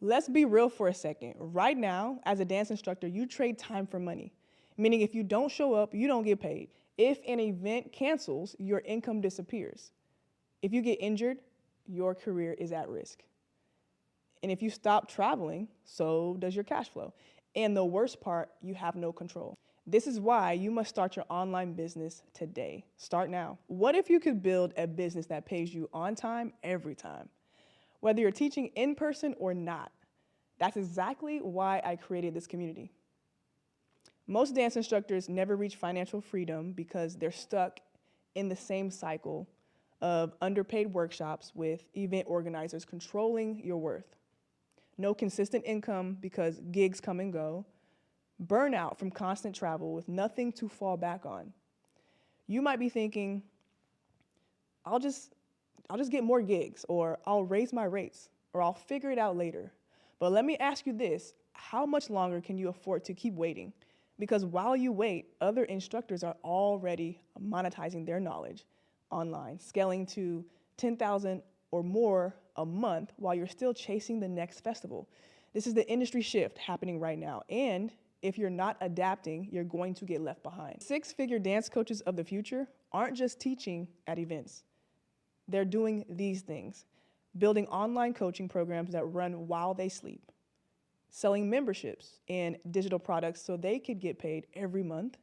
Let's be real for a second. Right now, as a dance instructor, you trade time for money, meaning if you don't show up, you don't get paid. If an event cancels, your income disappears. If you get injured, your career is at risk. And if you stop traveling, so does your cash flow. And the worst part, you have no control. This is why you must start your online business today. Start now. What if you could build a business that pays you on time, every time? Whether you're teaching in person or not. That's exactly why I created this community. Most dance instructors never reach financial freedom because they're stuck in the same cycle of underpaid workshops with event organizers controlling your worth. No consistent income because gigs come and go. Burnout from constant travel with nothing to fall back on. You might be thinking, I'll just get more gigs, or I'll raise my rates, or I'll figure it out later. But let me ask you this, how much longer can you afford to keep waiting? Because while you wait, other instructors are already monetizing their knowledge online, scaling to 10,000 or more a month while you're still chasing the next festival. This is the industry shift happening right now. And if you're not adapting, you're going to get left behind. Six-figure dance coaches of the future aren't just teaching at events. They're doing these things: building online coaching programs that run while they sleep, selling memberships and digital products so they could get paid every month.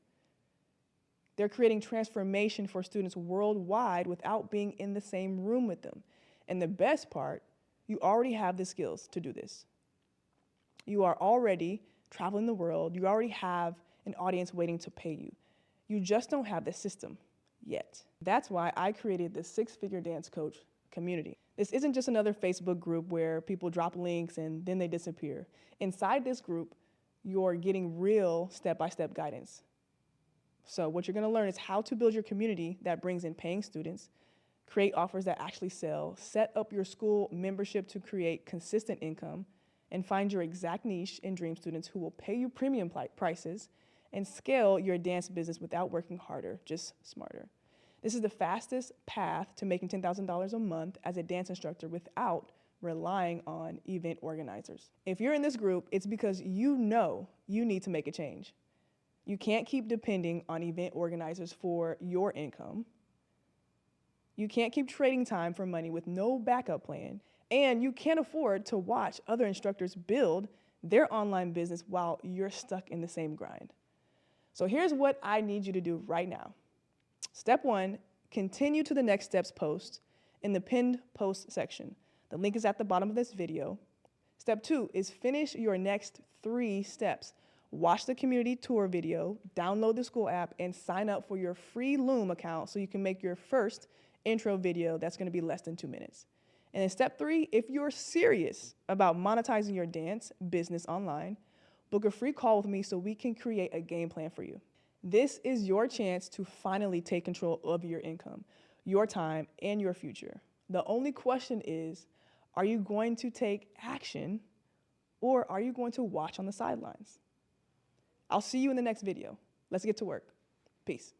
They're creating transformation for students worldwide without being in the same room with them. And the best part, you already have the skills to do this. You are already traveling the world. You already have an audience waiting to pay you. You just don't have the system yet. That's why I created the Six-Figure Dance Coach community. This isn't just another Facebook group where people drop links and then they disappear. Inside this group, you're getting real step-by-step guidance. So what you're going to learn is how to build your community that brings in paying students, create offers that actually sell, set up your school membership to create consistent income, and find your exact niche and dream students who will pay you premium prices, and scale your dance business without working harder, just smarter. This is the fastest path to making $10,000 a month as a dance instructor without relying on event organizers. If you're in this group, it's because you know you need to make a change. You can't keep depending on event organizers for your income. You can't keep trading time for money with no backup plan. And you can't afford to watch other instructors build their online business while you're stuck in the same grind. So here's what I need you to do right now. Step 1, continue to the next steps post in the pinned post section. The link is at the bottom of this video. Step 2 is finish your next 3 steps. Watch the community tour video, download the school app, and sign up for your free Loom account so you can make your first intro video that's going to be less than 2 minutes. And then step 3, if you're serious about monetizing your dance business online, book a free call with me so we can create a game plan for you. This is your chance to finally take control of your income, your time, and your future. The only question is, are you going to take action, or are you going to watch on the sidelines? I'll see you in the next video. Let's get to work. Peace.